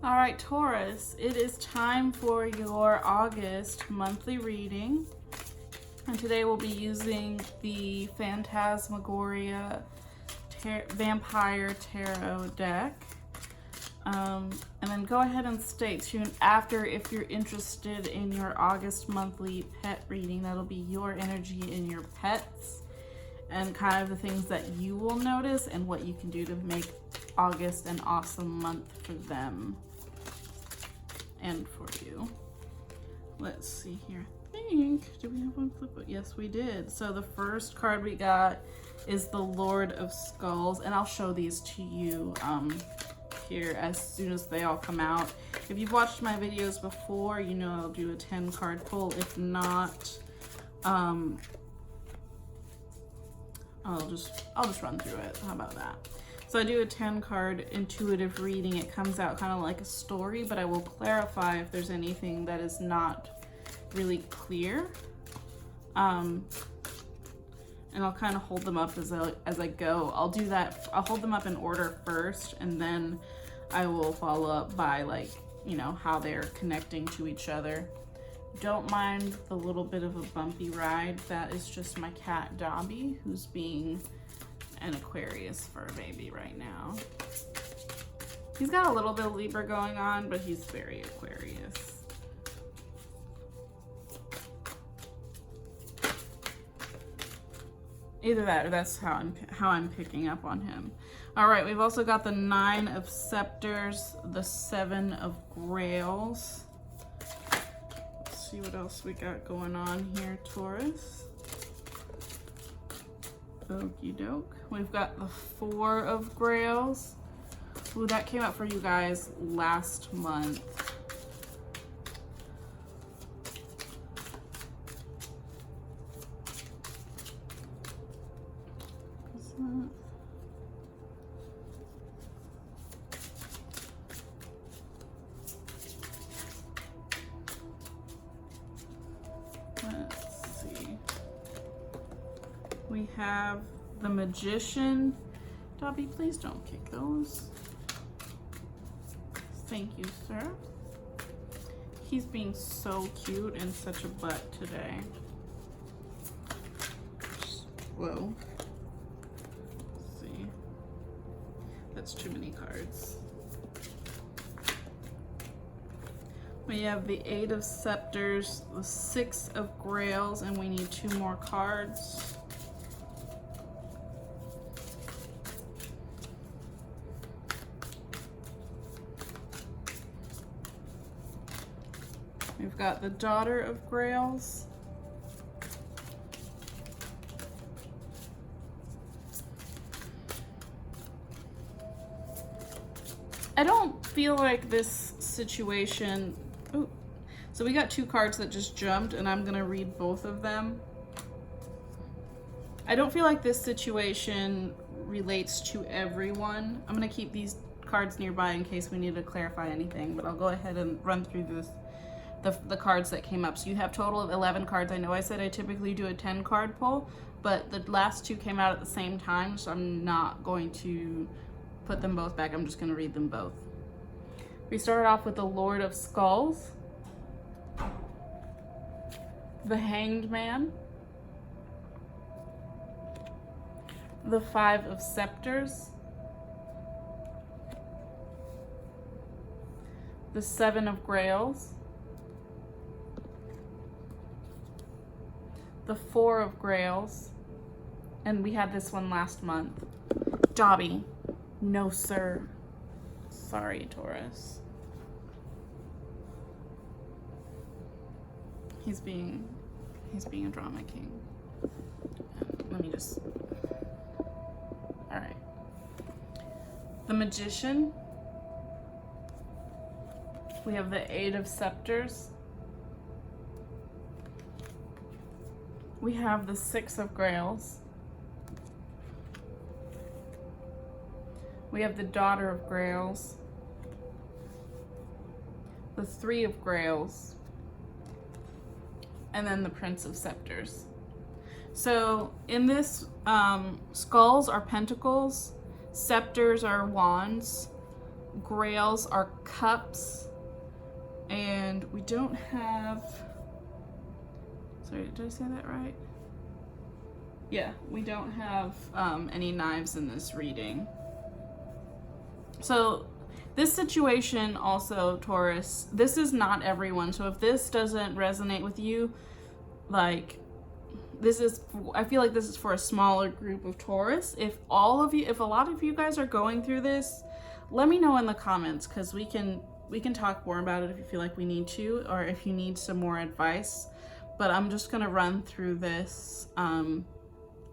All right, Taurus, it is time for your August monthly reading. And today we'll be using the Phantasmagoria Vampire Tarot deck. And then go ahead and stay tuned after if you're interested in your August monthly pet reading. That'll be your energy in your pets and kind of the things that you will notice and what you can do to make August an awesome month for them and for you. Let's see here. I think, did we have one flip? Yes, we did. So the first card we got is the Lord of Skulls, and I'll show these to you here as soon as they all come out. If you've watched my videos before, you know I'll do a 10 card pull. If not, I'll just run through it. How about that? So I do a 10 card intuitive reading. It comes out kind of like a story, but I will clarify if there's anything that is not really clear. And I'll kind of hold them up as I go. I'll do that. I'll hold them up in order first, and then I will follow up by, like, you know, how they're connecting to each other. Don't mind the little bit of a bumpy ride. That is just my cat Dobby, who's being an Aquarius fur baby right now. He's got a little bit of Libra going on, but he's very Aquarius. Either that or that's how I'm picking up on him. All right, we've also got the 9 of Scepters, the 7 of Grails. Let's see what else we got going on here, Taurus. Okie doke. We've got the 4 of Grails. Ooh, that came out for you guys last month. Let's see. We have the Magician. Dobby, please don't kick those. Thank you, sir. He's being so cute and such a butt today. Whoa. Let's see. That's too many cards. We have the 8 of Scepters, the 6 of Grails, and we need 2 more cards. We've got the Daughter of Grails. I don't feel like this situation... Ooh. So we got 2 cards that just jumped, and I'm going to read both of them. I don't feel like this situation relates to everyone. I'm going to keep these cards nearby in case we need to clarify anything, but I'll go ahead and run through this. The cards that came up. So you have total of 11 cards. I know I said I typically do a 10 card pull, but the last 2 came out at the same time, so I'm not going to put them both back. I'm just going to read them both. We started off with the Lord of Skulls, the Hanged Man, the 5 of Scepters, the 7 of Grails, the 4 of Grails, and we had this one last month. Dobby, no sir. Sorry, Taurus. He's being a drama king. Let me just... All right. The Magician. We have the 8 of Scepters. We have the 6 of Grails. We have the Daughter of Grails. The 3 of Grails. And then the Prince of Scepters. So in this, skulls are pentacles, scepters are wands, grails are cups, and we don't have, sorry, did I say that right? Yeah, we don't have any knives in this reading. So this situation also, Taurus, this is not everyone. So if this doesn't resonate with you, like, this is, I feel like this is for a smaller group of Taurus. If all of you, if a lot of you guys are going through this, let me know in the comments, because we can talk more about it if you feel like we need to, or if you need some more advice. But I'm just gonna run through this,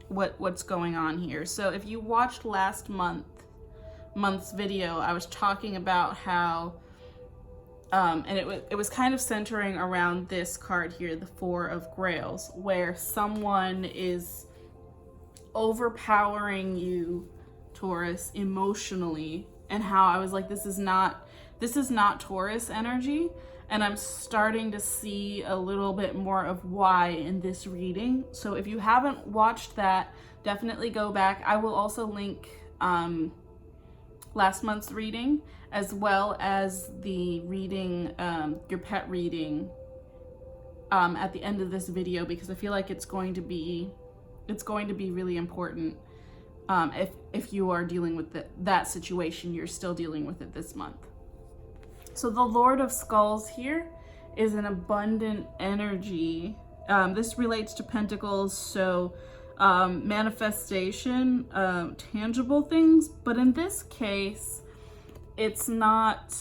what's going on here. So if you watched last month's video, I was talking about how, and it was kind of centering around this card here, the Four of Grails, where someone is overpowering you, Taurus, emotionally, and how I was like, this is not Taurus energy, and I'm starting to see a little bit more of why in this reading. So if you haven't watched that, definitely go back. I will also link last month's reading, as well as the reading, your pet reading, at the end of this video, because I feel like it's going to be really important if you are dealing with that situation, you're still dealing with it this month. So the Lord of Skulls here is an abundant energy. This relates to Pentacles, so manifestation, tangible things, but in this case, it's not.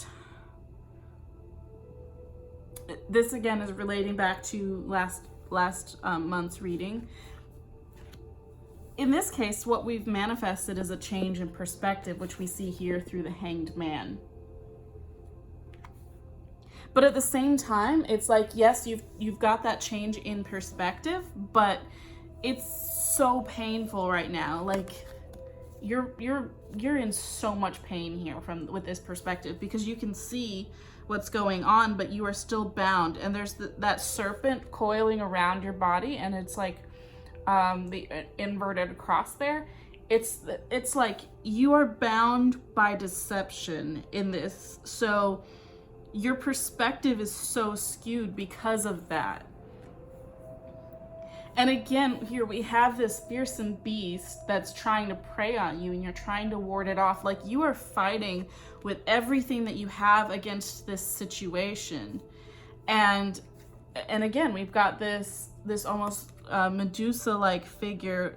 This again is relating back to last month's reading. In this case, what we've manifested is a change in perspective, which we see here through the Hanged Man. But at the same time, it's like, yes, you've got that change in perspective, but it's so painful right now. Like, you're in so much pain here with this perspective, because you can see what's going on, but you are still bound, and there's that serpent coiling around your body, and it's like the inverted cross there. It's like you are bound by deception in this, so your perspective is so skewed because of that. And again, here we have this fearsome beast that's trying to prey on you, and you're trying to ward it off. Like, you are fighting with everything that you have against this situation. And again, we've got this almost Medusa-like figure.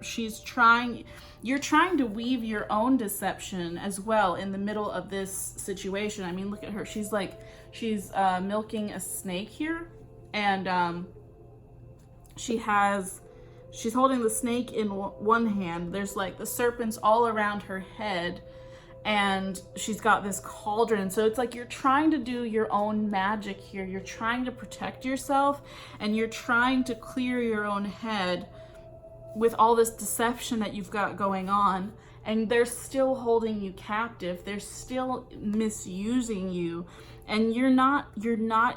You're trying to weave your own deception as well in the middle of this situation. I mean, look at her. She's milking a snake here, and she's holding the snake in one hand. There's like the serpents all around her head, and she's got this cauldron. So it's like you're trying to do your own magic here. You're trying to protect yourself, and you're trying to clear your own head with all this deception that you've got going on, and they're still holding you captive. They're still misusing you, and you're not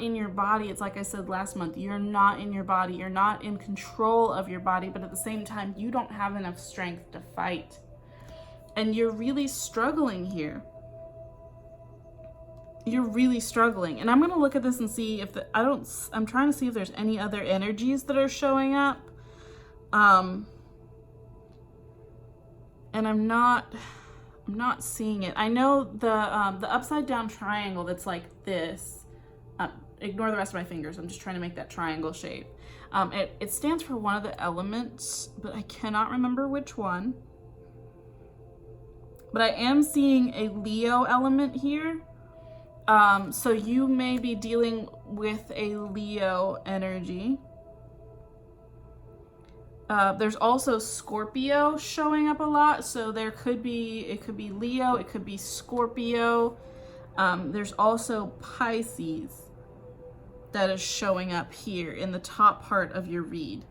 in your body. It's like I said last month, you're not in your body. You're not in control of your body, but at the same time, you don't have enough strength to fight. And you're really struggling here. You're really struggling. And I'm going to look at this and see if I'm trying to see if there's any other energies that are showing up. And I'm not seeing it. I know the upside down triangle that's like this. Ignore the rest of my fingers. I'm just trying to make that triangle shape. It stands for one of the elements, but I cannot remember which one. But I am seeing a Leo element here. So you may be dealing with a Leo energy. There's also Scorpio showing up a lot. So it could be Leo, it could be Scorpio. There's also Pisces that is showing up here in the top part of your read.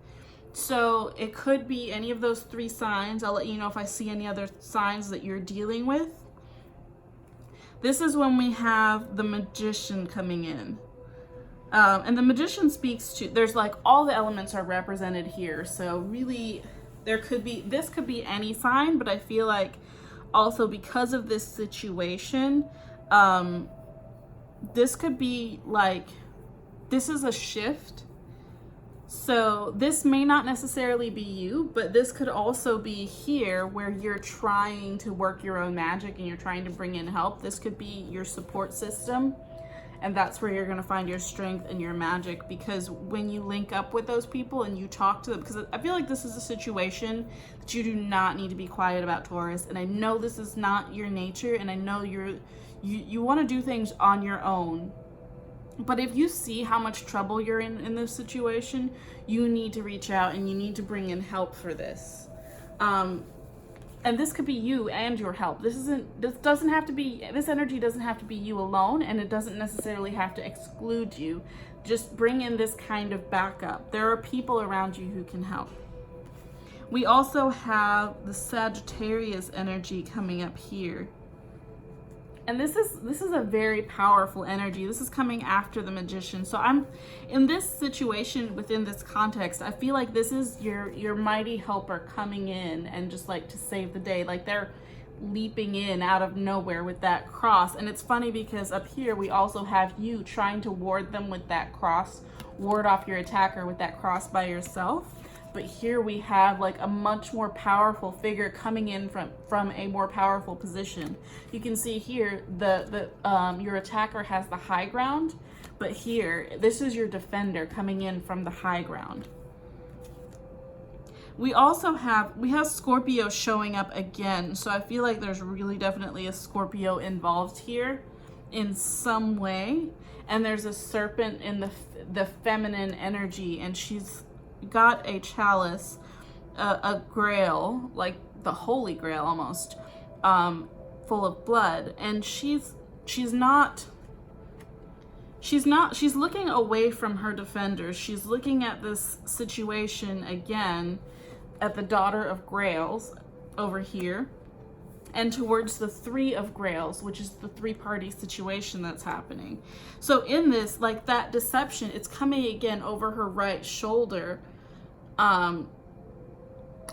So it could be any of those three signs. I'll let you know if I see any other signs that you're dealing with. This is when we have the Magician coming in. And the Magician speaks to, there's like all the elements are represented here. So really this could be any sign, but I feel like also because of this situation, This could be like, this is a shift. So this may not necessarily be you, but this could also be here where you're trying to work your own magic and you're trying to bring in help. This could be your support system, and that's where you're going to find your strength and your magic, because when you link up with those people and you talk to them, because I feel like this is a situation that you do not need to be quiet about, Taurus. And I know this is not your nature, and I know you want to do things on your own. But if you see how much trouble you're in this situation, you need to reach out and you need to bring in help for this. And this could be you and your help. This doesn't have to be, this energy doesn't have to be you alone, and it doesn't necessarily have to exclude you. Just bring in this kind of backup. There are people around you who can help. We also have the Sagittarius energy coming up here. And this is a very powerful energy. This is coming after the Magician. So I'm in this situation, within this context, I feel like this is your mighty helper coming in and just like to save the day. Like they're leaping in out of nowhere with that cross. And it's funny because up here we also have you trying to ward them with that cross, ward off your attacker with that cross by yourself. But here we have like a much more powerful figure coming in from a more powerful position. You can see here your attacker has the high ground, but here this is your defender coming in from the high ground. We also have Scorpio showing up again, so I feel like there's really definitely a Scorpio involved here in some way. And there's a serpent in the feminine energy, and she's got a chalice, a grail, like the holy grail almost, full of blood, and she's looking away from her defenders. She's looking at this situation again, at the Daughter of Grails over here, and towards the Three of Grails, which is the three-party situation that's happening. So in this, like that deception, it's coming again over her right shoulder.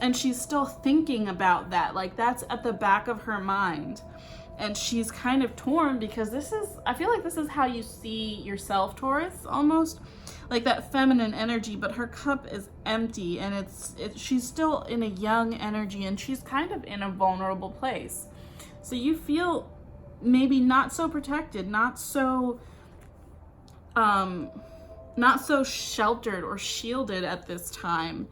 And she's still thinking about that. Like that's at the back of her mind. And she's kind of torn because I feel like this is how you see yourself, Taurus, almost. Like that feminine energy, but her cup is empty, and she's still in a young energy, and she's kind of in a vulnerable place. So you feel maybe not so protected, not so sheltered or shielded at this time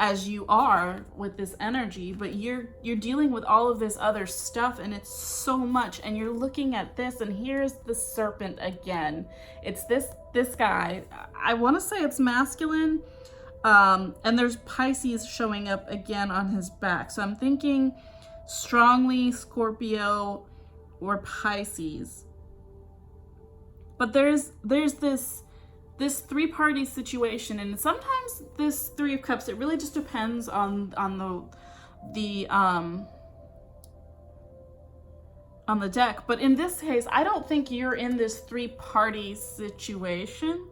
as you are with this energy, but you're dealing with all of this other stuff, and it's so much, and you're looking at this, and here's the serpent again. It's this guy. I want to say it's masculine, and there's Pisces showing up again on his back. So I'm thinking strongly Scorpio or Pisces. But there's this three-party situation, and sometimes this Three of Cups, it really just depends on the deck. But in this case, I don't think you're in this three-party situation.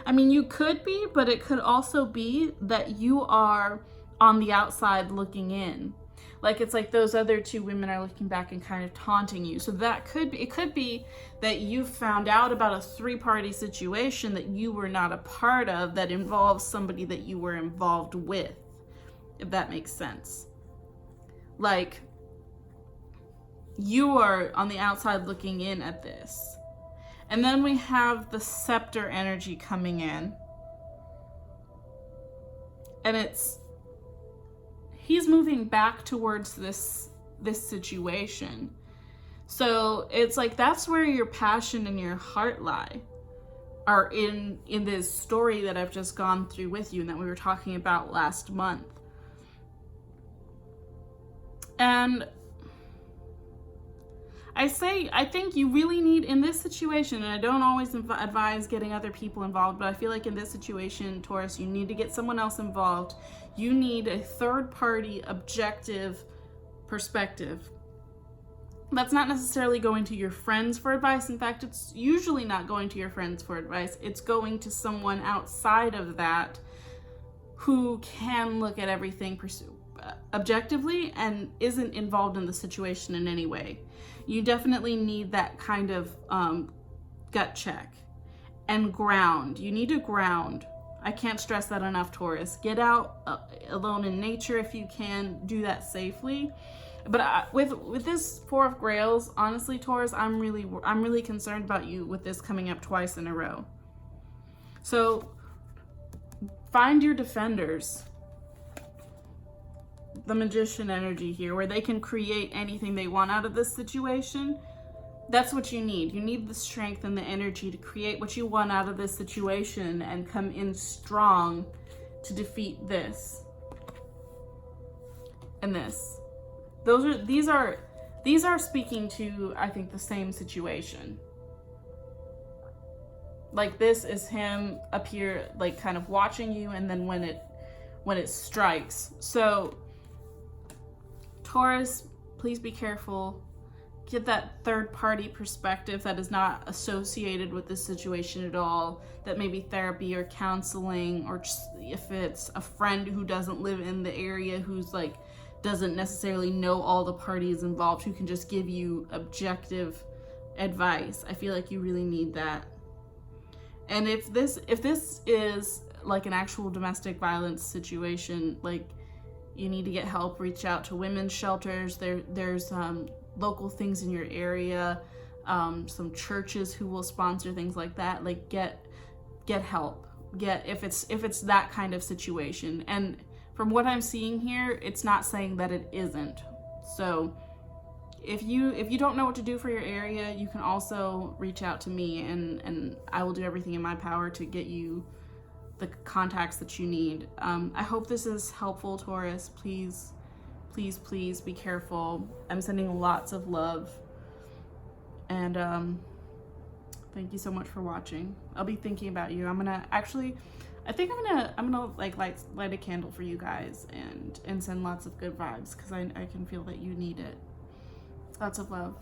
I mean, you could be, but it could also be that you are on the outside looking in. Like it's like those other two women are looking back and kind of taunting you. So that could be, it could be that you found out about a three-party situation that you were not a part of, that involves somebody that you were involved with, if that makes sense. Like you are on the outside looking in at this. And then we have the scepter energy coming in. And he's moving back towards this situation. So it's like that's where your passion and your heart lie, are in this story that I've just gone through with you and that we were talking about last month. And I think you really need, in this situation, and I don't always advise getting other people involved, but I feel like in this situation, Taurus, you need to get someone else involved. You need a third-party, objective perspective. That's not necessarily going to your friends for advice. In fact, it's usually not going to your friends for advice. It's going to someone outside of that who can look at everything objectively and isn't involved in the situation in any way. You definitely need that kind of gut check and ground. You need to ground. I can't stress that enough, Taurus. Get out alone in nature if you can. Do that safely. But with this Four of Grails, honestly, Taurus, I'm really concerned about you with this coming up twice in a row. So find your defenders. The Magician energy here, where they can create anything they want out of this situation. That's what you need. You need the strength and the energy to create what you want out of this situation and come in strong to defeat this and this. These are speaking to, I think, the same situation. Like, this is him up here, like, kind of watching you, and then when it strikes. So Taurus, please be careful. Get that third party perspective that is not associated with this situation at all. That may be therapy or counseling, or just if it's a friend who doesn't live in the area, who's like, doesn't necessarily know all the parties involved, who can just give you objective advice. I feel like you really need that. And if this is like an actual domestic violence situation, like, you need to get help. Reach out to women's shelters. There's local things in your area, some churches who will sponsor things like that. Like, get help. If it's that kind of situation. And from what I'm seeing here, it's not saying that it isn't. So if you don't know what to do for your area, you can also reach out to me, and I will do everything in my power to get you the contacts that you need. I hope this is helpful, Taurus. Please, please, please be careful. I'm sending lots of love, and thank you so much for watching. I'll be thinking about you. I'm gonna like light a candle for you guys and send lots of good vibes, because I can feel that you need it. Lots of love.